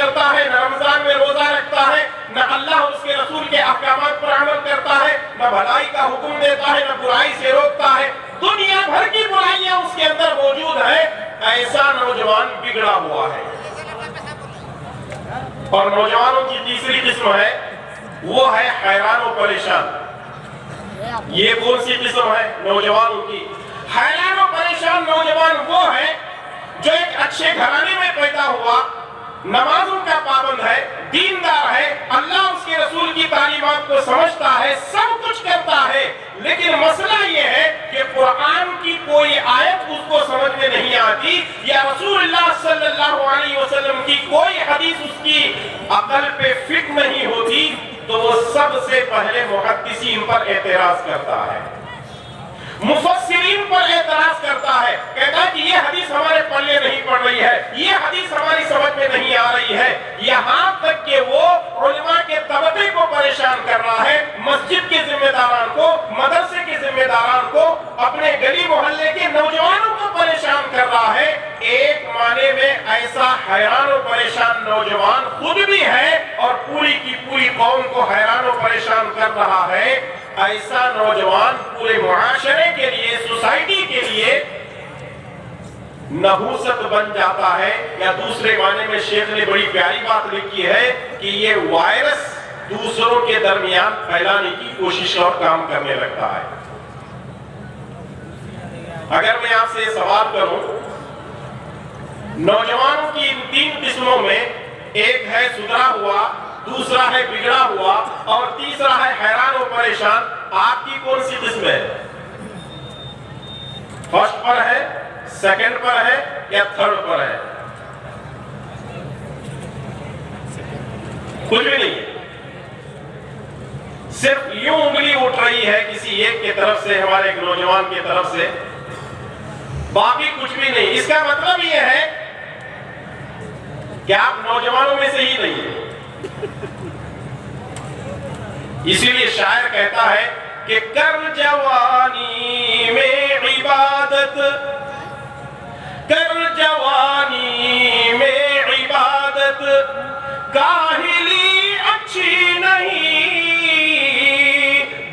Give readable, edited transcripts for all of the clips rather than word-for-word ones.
کرتا ہے، نہ رمضان میں روزہ رکھتا ہے، نہ اللہ اور اس کے رسول کے احکامات پر عمل کرتا ہے، نہ بھلائی کا حکم دیتا ہے، نہ برائی سے روکتا ہے، دنیا بھر کی برائیاں اس کے اندر موجود ہے، ایسا نوجوان بگڑا ہوا ہے۔ اور نوجوانوں کی تیسری قسم ہے، وہ ہے حیران و پریشان۔ یہ کون سی قسم ہے نوجوانوں کی؟ حیران و پریشان نوجوان وہ ہے جو ایک اچھے گھرانے میں پیدا ہوا، نمازوں کا پابند ہے، دیندار ہے، اللہ اس کے رسول کی تعلیمات کو سمجھتا ہے، سب کچھ کرتا ہے، لیکن مسئلہ یہ ہے کہ قرآن کی کوئی آیت اس کو سمجھ میں نہیں آتی، یا رسول اللہ صلی اللہ علیہ وسلم کی کوئی حدیث اس کی عقل پہ فٹ نہیں ہوتی، تو وہ سب سے پہلے محدثین پر اعتراض کرتا ہے، مفسرین پر اعتراض کرتا ہے، کہتا ہے کہ یہ حدیث ہمارے پلے نہیں پڑ رہی ہے، یہ حدیث ہماری سمجھ میں نہیں آ رہی ہے، یہاں تک کہ وہ علماء کے طبقے کو پریشان کر رہا ہے، مسجد کے ذمہ داران کو، مدرسے کے ذمہ داران کو، اپنے گلی محلے کے نوجوانوں کو پریشان کر رہا ہے۔ ایک معنی میں ایسا حیران و پریشان نوجوان خود بھی ہے اور پوری کی پوری قوم کو حیران و پریشان کر رہا ہے۔ ایسا نوجوان پورے معاشرے کے لیے، سوسائٹی کے لیے نحوست بن جاتا ہے، یا دوسرے معنی میں شیخ نے بڑی پیاری بات لکھی ہے کہ یہ وائرس دوسروں کے درمیان پھیلانے کی کوشش اور کام کرنے لگتا ہے۔ اگر میں آپ سے یہ سوال کروں، نوجوانوں کی ان تین قسموں میں ایک ہے سدھرا ہوا، دوسرا ہے بگڑا ہوا، اور تیسرا ہے حیران و پریشان، آپ کی کون سی قسم ہے؟ فرسٹ پر ہے، سیکنڈ پر ہے، یا تھرڈ پر ہے؟ کچھ بھی نہیں ہے، صرف یوں انگلی اٹھ رہی ہے کسی ایک کی طرف سے، ہمارے ایک نوجوان کی طرف سے، باقی کچھ بھی نہیں۔ اس کا مطلب یہ ہے کہ آپ نوجوانوں میں سے ہی نہیں ہیں۔ اسی لیے شاعر کہتا ہے کہ کر جوانی میں عبادت، کر جوانی میں عبادت، کاہلی اچھی نہیں،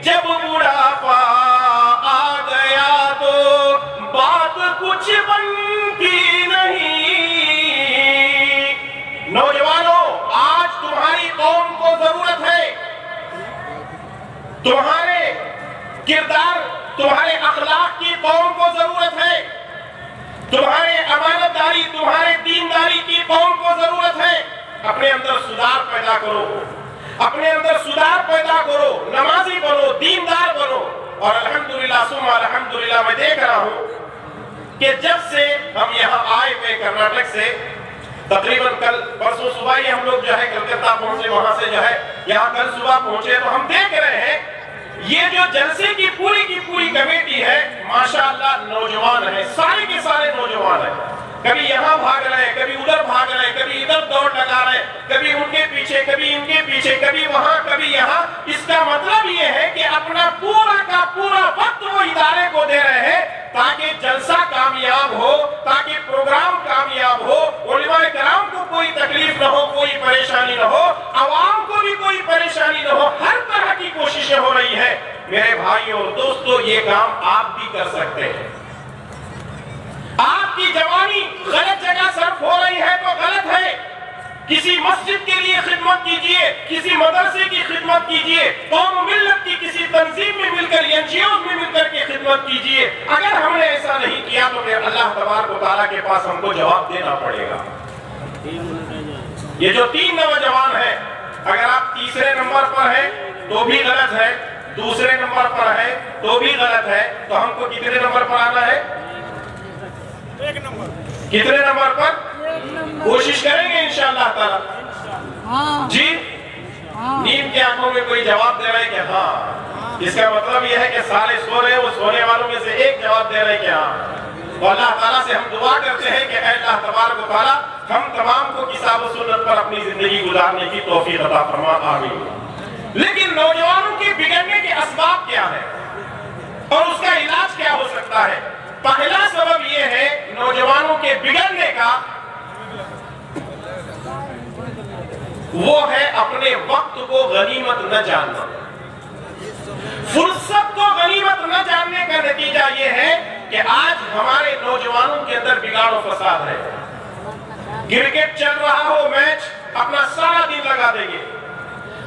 جب بڑھاپا آ گیا تو بات کچھ بنتی نہیں۔ نوجوانوں، آج تمہاری قوم کو ضرورت ہے، تمہارے کردار، تمہارے اخلاق کی قوم کو ضرورت ہے، تمہارے امانت داری، تمہارے دینداری کی قوم کو ضرورت ہے۔ اپنے اندر سدھار پیدا کرو، اپنے اندر سدھار پیدا کرو، نمازی بنو، دیندار بنو۔ اور الحمدللہ ثم الحمدللہ میں دیکھ رہا ہوں کہ جب سے ہم یہاں آئے ہوئے کرناٹک سے، تقریباً کل پرسوں صبح ہی ہم لوگ جو ہے کلکتہ پہنچے، وہاں سے جو ہے یہاں کل صبح پہنچے، تو ہم دیکھ رہے ہیں یہ جو جلسے کی پوری کمیٹی ہے، ماشاءاللہ نوجوان ہے، سارے کے سارے نوجوان ہیں، کبھی یہاں بھاگ رہے ہیں، کبھی ادھر بھاگ رہے ہیں، کبھی ادھر دوڑ لگا رہے ہیں، کبھی ان کے پیچھے، کبھی ان کے پیچھے، کبھی وہاں کبھی یہاں۔ اس کا مطلب یہ ہے کہ اپنا پورا کا پورا وقت وہ ادارے کو دے رہے ہیں تاکہ جلسہ کامیاب ہو، تاکہ پروگرام کامیاب ہو، علماء کرام کو کوئی تکلیف نہ ہو، کوئی پریشانی نہ ہو، عوام کو بھی کوئی پریشانی نہ ہو، ہر طرح کی کوششیں ہو رہی ہیں۔ میرے بھائیوں اور دوستو، یہ کام آپ بھی کر سکتے ہیں۔ آپ کی جوانی غلط جگہ صرف ہو رہی ہے تو غلط ہے، کسی مسجد کے لیے خدمت کیجئے، کسی مدرسے کی خدمت کیجئے، قوم و ملت کی کسی تنظیم میں مل کر، NGOs میں مل کر کے خدمت کیجئے۔ اگر ہم نے ایسا نہیں کیا تو پھر اللہ تبارک و تعالیٰ کے پاس ہم کو جواب دینا پڑے گا۔ یہ جو تین نوجوان ہیں، اگر آپ تیسرے نمبر پر ہیں تو بھی غلط ہے، دوسرے نمبر پر ہے تو بھی غلط ہے، تو ہم کو کتنے نمبر پر آنا ہے؟ ایک نمبر۔ کتنے نمبر پر؟ کوشش کریں گے انشاءاللہ تعالی۔ جی، نیند کی آنکھوں میں کوئی جواب دے رہا ہے کہ ہاں، اس کا مطلب یہ ہے کہ سارے سو رہے ہیں، وہ سونے والوں میں سے ایک جواب دے رہے ہیں کہ ہاں۔ تو اللہ تعالیٰ سے ہم دعا کرتے ہیں کہ اے اللہ تبارک و تعالیٰ ہم تمام کو کتاب و سنت پر اپنی زندگی گزارنے کی توفیق عطا فرما، آمین۔ لیکن نوجوانوں کے بگڑنے کے اسباب کیا ہے اور اس کا علاج کیا ہو سکتا ہے؟ پہلا سبب یہ ہے نوجوانوں کے بگڑنے کا गनीमत न जानना। फुर्सत को गनीमत न जानने का नतीजा ये है कि आज हमारे नौजवानों के अंदर बिगाड़ और फसाद है। क्रिकेट चल रहा हो मैच, अपना सारा दिन लगा देंगे।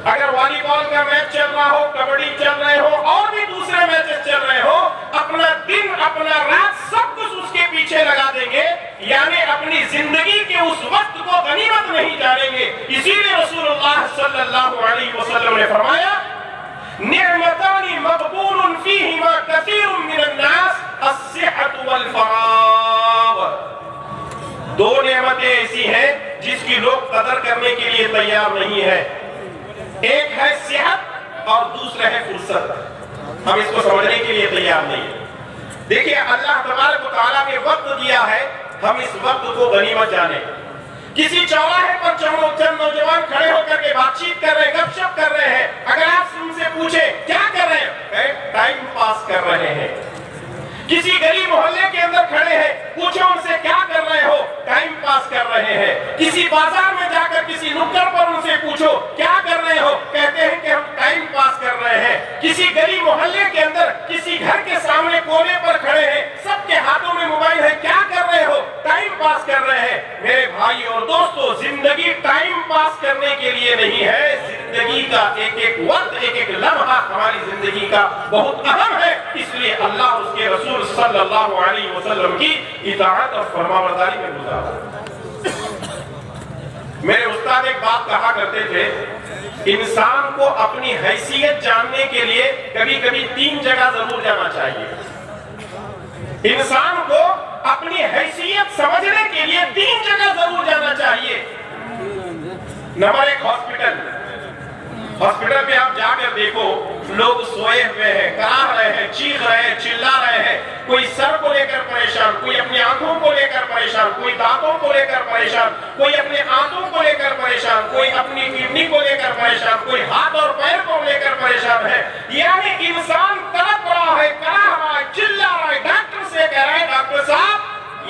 अगर वॉलीबॉल का मैच चल रहा हो, कबड्डी चल रहे हो और भी दूसरे मैचेस चल रहे हो, अपना दिन अपना रात सब कुछ उसके पीछे लगा देंगे, यानी अपनी जिंदगी के उस वक्त को गनीमत नहीं जानेंगे। इसीलिए रसूलुल्लाह सल्लल्लाहु अलैहि वसल्लम ने फरमाया, निअमतानी मक़बूलुन फीहिमा कसीरुन मिनन नास अस्सिहतु वल फराग। दो नेमतें ऐसी हैं जिसकी लोग कदर करने के लिए तैयार नहीं है। एक है सेहत और दूसरा है फुर्सत। हम इसको समझने के लिए तैयार नहीं है। देखिए, अल्लाह तबारक व तआला ने वक्त दिया है, हम इस वक्त को गनीमत जाने। किसी चौराहे पर चंद नौजवान खड़े होकर के बातचीत कर रहे हैं, गपशप कर रहे हैं। अगर आप उनसे पूछे क्या कर रहे हैं, टाइम पास कर रहे हैं। किसी गली मोहल्ले के अंदर खड़े हैं, पूछो उनसे क्या कर रहे हो, टाइम पास कर रहे हैं। किसी बाजार में जाकर किसी नुक्कड़ पर उनसे पूछो क्या कर रहे हो, कहते हैं कि हम टाइम पास कर रहे हैं। किसी गली मोहल्ले के अंदर किसी घर के सामने कोने पर खड़े हैं, सबके हाथों में मोबाइल है, क्या कर रहे हो, टाइम पास कर रहे हैं। मेरे भाई और दोस्तों, जिंदगी टाइम पास करने के लिए नहीं है। जिंदगी का एक एक वक्त, एक एक लम्हा हमारी जिंदगी का बहुत अहम है। इसलिए अल्लाह उसके रसूल सल्लल्लाहु अलैहि वसल्लम की इताअत और फरमाबरदारी में गुजारा। मेरे उस्ताद एक बात कहा करते थे, इंसान को अपनी हैसियत जानने के लिए कभी कभी 3 जगह जरूर जाना चाहिए। इंसान को अपनी हैसियत समझने के लिए 3 जगह जरूर जाना चाहिए। नंबर 1, हॉस्पिटल में आप जाकर देखो, लोग सोए हुए हैं, कराह रहे हैं, चीख रहे हैं, चिल्ला रहे हैं। कोई सर को लेकर परेशान, कोई अपनी आंखों को लेकर परेशान, कोई दांतों को लेकर परेशान, कोई अपने आंतों को लेकर परेशान, कोई अपनी किडनी को लेकर परेशान, कोई हाथ और पैर को लेकर परेशान है। यानी इंसान तड़प रहा है, कराह रहा है, चिल्ला रहा है, डॉक्टर से कह रहा है, डॉक्टर साहब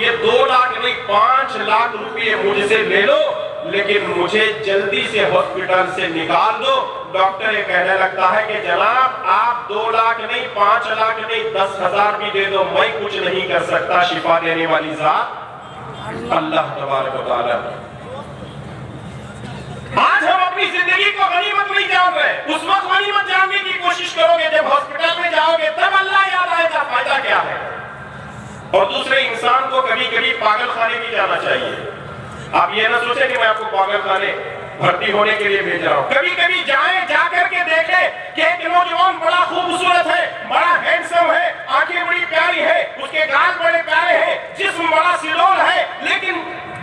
ये 2 लाख नहीं 5 लाख रुपए मुझसे ले लो, लेकिन मुझे जल्दी से हॉस्पिटल से निकाल दो। डॉक्टर ये कहने लगता है कि जनाब आप 2 लाख नहीं 5 लाख नहीं 10,000 भी दे दो, मैं कुछ नहीं कर सकता। शिफा देने वाली जात अल्लाह तबारक व तआला। आज हम अपनी जिंदगी को गनीमत नहीं जान रहे। उस वक्त गनीमत जानने की कोशिश करोगे जब हॉस्पिटल में जाओगे, तब अल्लाह याद आएगा, फायदा क्या है। और दूसरे, इंसान को कभी कभी पागल खाने भी जाना चाहिए। आप ये ना सोचे कि मैं आपको पागल खाने भर्ती होने के लिए भेज रहा हूँ। कभी कभी जाएं, जाकर के देखें कि एक नौजवान बड़ा खूबसूरत है, बड़ा हैंडसम है, आंखें बड़ी प्यारी है, उसके गाल बड़े प्यारे हैं, जिस्म बड़ा सिलोल है, लेकिन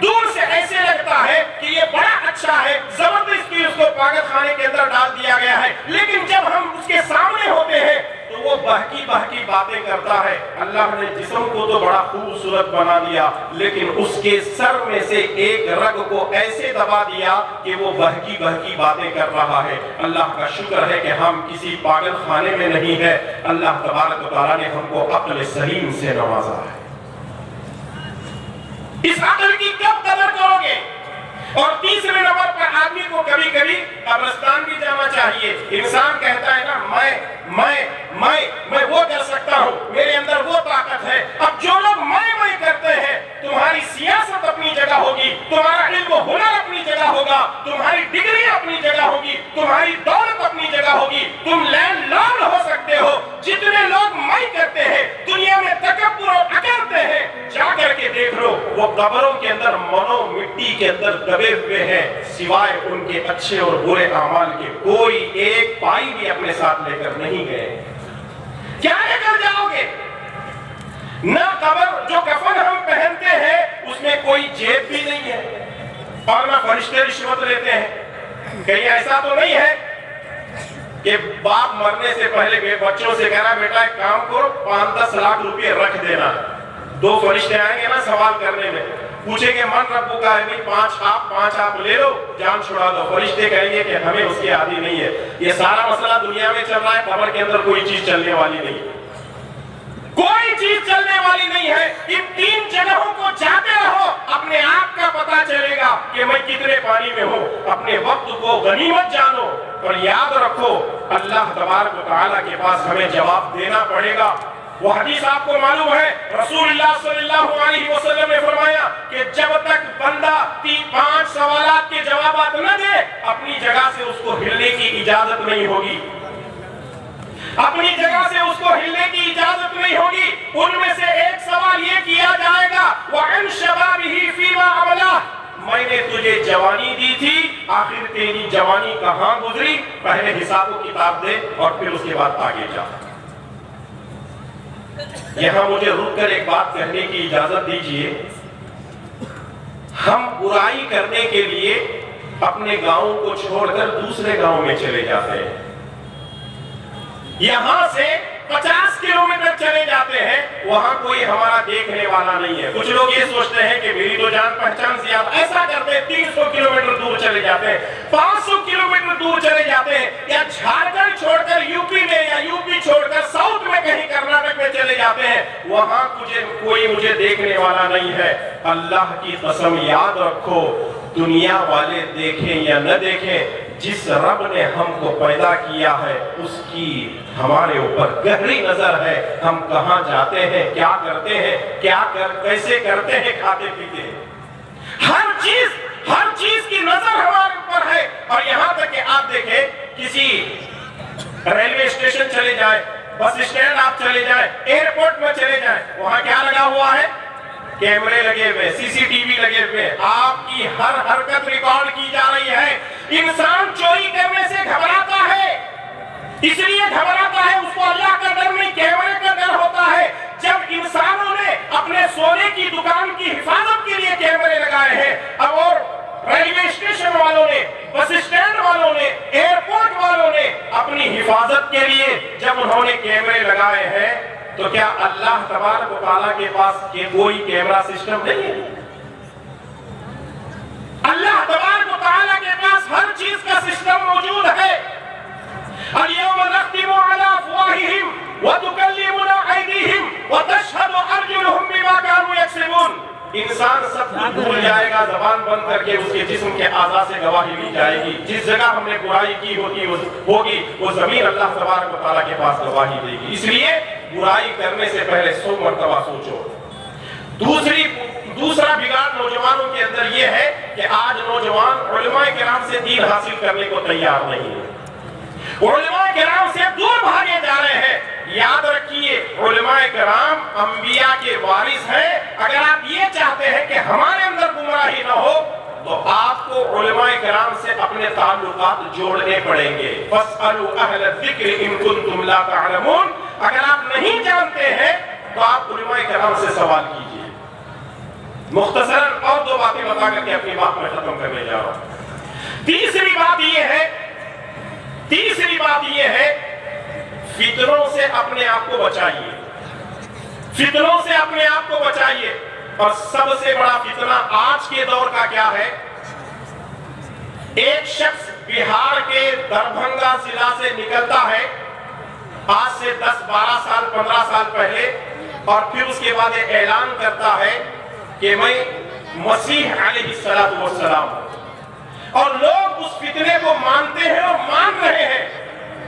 दूर से ऐसे लगता है कि ये बड़ा अच्छा है, जबरदस्ती उसको पागल खाने के अंदर डाल दिया गया है। लेकिन जब हम उसके सामने होते हैं तो वो बहकी बहकी बातें करता है। अल्लाह ने जिस्म को तो बड़ा खूबसूरत बना दिया, लेकिन उसके सर में से एक रग को ऐसे दबा दिया कि वो बहकी बहकी बातें कर रहा है। अल्लाह का शुक्र है कि हम किसी पागल खाने में नहीं है। अल्लाह तबारक व तआला ने हमको अक्ल सलीम से नवाजा है। इस अक्ल की कब कदर करोगे? और तीसरे नंबर पर आदमी को कभी कभी कब्रिस्तान भी जाना चाहिए। इंसान कहता है ना, मैं वो कर सकता हूँ, मेरे अंदर वो ताकत है। अब जो लोग मैं करते हैं, तुम्हारी सियासत अपनी जगह होगी, तुम्हारा इल्म हुनर अपनी जगह होगा, तुम्हारी डिग्री अपनी जगह होगी, तुम्हारी दौलत अपनी जगह होगी, तुम लैंडलॉर्ड हो सकते हो। जितने लोग मैं करते हैं, दुनिया में तकब्बुर और अकड़ते हैं, जाकर के देख लो, वो कब्रों के अंदर मनो मिट्टी के अंदर दबे हुए हैं, सिवाय उनके अच्छे और बुरे अमाल के कोई एक पाई भी अपने साथ लेकर नहीं गए। क्या लेकर जाओगे? न कब्र, जो कफन हम पहनते हैं उसमें कोई जेब भी नहीं है, और न फरिश्ते रिश्वत लेते हैं। कहीं ऐसा तो नहीं है कि बाप मरने से पहले बच्चों से कह रहा बेटा एक काम करो 5-10 लाख रुपए रख देना, 2 फरिश्ते आएंगे ना सवाल करने में, पूछेंगे मन रब्बू का है, 5 आप ले लो, जान छुड़ा दो। फरिश्ते कहेंगे कि हमें उसकी आदि नहीं है। ये सारा मसला दुनिया में चल रहा है, कब्र के अंदर कोई चीज चलने वाली नहीं, कोई चीज चलने वाली नहीं है। इन 3 जगहों को जाते रहो, अपने आप का पता चलेगा कि मैं कितने पानी में हूँ। अपने वक्त को गनीमत जानो और याद रखो अल्लाह तबारक व तआला के पास हमें जवाब देना पड़ेगा। वो हदीस आपको मालूम है, रसूलुल्लाह सल्लल्लाहु अलैहि वसल्लम ने फरमाया कि जब तक बंदा 5 सवालात के जवाब न दे, अपनी जगह से उसको हिलने की इजाजत नहीं होगी। अपनी जगह से उसको हिलने की इजाजत नहीं होगी। उनमें से एक सवाल ये किया जाएगा, वअन शबाबिही फीमा अमला, मैंने तुझे जवानी दी थी, आखिर तेरी जवानी कहां गुजरी? पहले हिसाब किताब दे और फिर उसके बाद आगे जा। यहां मुझे रुककर एक बात कहने की इजाजत दीजिए। हम बुराई करने के लिए अपने गांव को छोड़कर दूसरे गांव में चले जाते हैं। यहां से 50 किलोमीटर चले जाते हैं, वहां कोई हमारा देखने वाला नहीं है। कुछ लोग ये सोचते हैं कि मेरी तो जान पहचान से ज्यादा, ऐसा करते हैं 300 किलोमीटर दूर चले जाते हैं, 500 किलोमीटर दूर चले जाते हैं, या झारखंड छोड़कर यूपी में या यूपी छोड़कर साउथ में कहीं कर्नाटक में चले जाते हैं, वहां कोई मुझे देखने वाला नहीं है। अल्लाह की कसम याद रखो, दुनिया वाले देखें या न देखें, जिस रब ने हमको पैदा किया है उसकी हमारे ऊपर गहरी नजर है। हम कहां जाते हैं, क्या करते हैं, कैसे करते हैं, खाते पीते हैं, हर चीज की नजर हमारे ऊपर है। और यहां तक कि आप देखें, किसी रेलवे स्टेशन चले जाए, बस स्टैंड आप चले जाए, एयरपोर्ट में चले जाए, वहां क्या लगा हुआ है? कैमरे लगे हुए, सीसीटीवी लगे हुए, आपकी हर हरकत रिकॉर्ड की जा रही है। इंसान चोरी करने से घबराता है, इसलिए घबराता है, उसको अल्लाह का डर नहीं, कैमरे का डर होता है। जब इंसानों ने अपने सोने की दुकान की हिफाजत के लिए कैमरे लगाए हैं, अब और रेलवे स्टेशन वालों ने, बस स्टैंड वालों ने, एयरपोर्ट वालों ने अपनी हिफाजत के लिए जब उन्होंने कैमरे लगाए हैं, तो क्या अल्लाह तबारक व तआला के पास कोई कैमरा सिस्टम नहीं है? अल्लाह तबारक व तआला के पास हर चीज का सिस्टम मौजूद है। अल-यौम नख्तिमु अला अफ़वाहिहिम व तुकल्लिमुना ऐदीहिम व तशहदु अर्जुलुहुम बिमा कानू यक्सिबून। इंसान सब कुछ भूल जाएगा, जबान बंद करके उसके जिस्म के आज़ा से गवाही ली जाएगी। जिस जगह हमने बुराई की होगी वो जमीन अल्लाह तबारक व तआला के पास गवाही देगी। इसलिए बुराई करने से पहले 100 मरतबा सोचो। दूसरा बिगाड़ नौजवानों के अंदर ये है कि आज नौजवान उलमाए किराम से दीन हासिल करने को तैयार नहीं है, उलमाए किराम से दूर भागे जा रहे हैं। याद रखिए, उलमाए किराम अंबिया के वारिस हैं। अगर आप ये चाहते हैं कि हमारे अंदर गुमराही न हो, तो आपको उलमाए किराम से अपने ताल्लुकात जोड़ने पड़ेंगे। फस्अलू अहल ज़िक्र इन कुंतुम ला तअलमून। अगर आप नहीं जानते हैं तो आप उलमाए किराम से सवाल कीजिए। मुख्तसरन और 2 बातें बता करके अपनी बात में खत्म करने जा रहा हूं। तीसरी बात यह है, फितनों से अपने आप को बचाइए, फितनों से अपने आप को बचाइए। और सबसे बड़ा फितना आज के दौर का क्या है? एक शख्स बिहार के दरभंगा जिला से निकलता है आज से 10, 12 साल, 15 साल पहले, और फिर उसके बाद ऐलान करता है कि मैं मसीह अलैहिस्सलातु वस्सलाम हूं। और लोग उस फितने को मानते हैं और मान रहे हैं।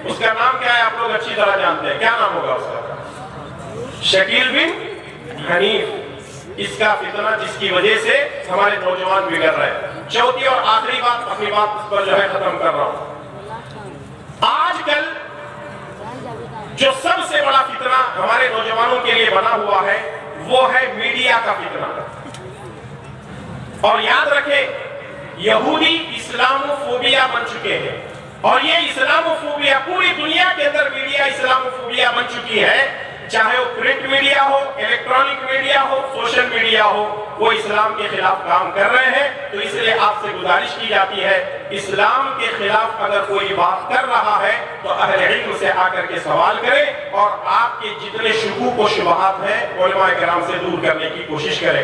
उसका नाम क्या है? आप लोग अच्छी तरह जानते हैं। क्या नाम होगा उसका? शकील बिन हनीफ। इसका फितना जिसकी वजह से हमारे नौजवान बिगड़ रहे हैं। चौथी और आखिरी बात, अपनी बात पर जो है खत्म कर रहा हूं। आजकल जो सबसे बड़ा फितना हमारे नौजवानों के लिए बना हुआ है वो है मीडिया का फितना। और याद रखें, यहूदी इस्लामोफोबिया बन चुके हैं, और ये इस्लामोफोबिया पूरी दुनिया के अंदर मीडिया इस्लामोफोबिया बन चुकी है। चाहे वो प्रिंट मीडिया हो, इलेक्ट्रॉनिक मीडिया हो, सोशल मीडिया हो, वो इस्लाम के खिलाफ काम कर रहे हैं। तो इसलिए आपसे गुजारिश की जाती है, इस्लाम के खिलाफ अगर कोई बात कर रहा है तो अहले इल्म से आकर के सवाल करें, और आपके जितने शुबूह व शुबहात हैं उलमाए किराम से दूर करने की कोशिश करें।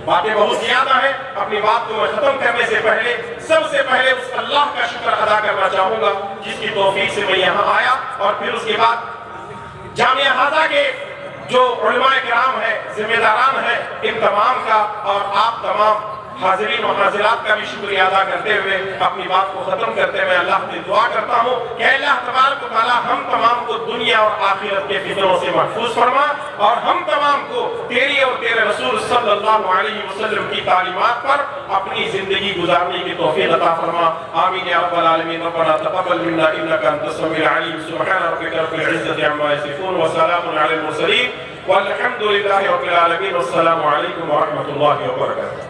बातें बहुत ज्यादा है, अपनी बात को मैं खत्म करने से पहले सबसे पहले उस अल्लाह का शुक्र अदा करना चाहूंगा जिसकी तौफीक से मैं यहाँ आया, और फिर उसके बाद जामिया हाजा के جو علماء کرام ہیں، ذمہ داران ہیں، ان تمام کا اور آپ تمام حاضرین و حاضرات کا بھی شکریہ ادا کرتے ہوئے اپنی بات کو ختم کرتے ہوئے اللہ سے دعا کرتا ہوں کہ اللہ تبارک و تعالی ہم تمام کو دنیا اور آخرت کے فتنوں سے محفوظ فرما اور ہم تمام کو تیری اور تیرے رسول صلی اللہ علیہ وسلم کی تعلیمات پر اپنی زندگی گزارنے کی توفیق عطا فرما. آمین یا رب العالمین. ربنا تقبل منا انك انت السميع العليم. سبحان ربك رب العزة عما يصفون وسلام على المرسلين والحمد لله رب العالمين. والسلام عليكم ورحمة الله وبركاته.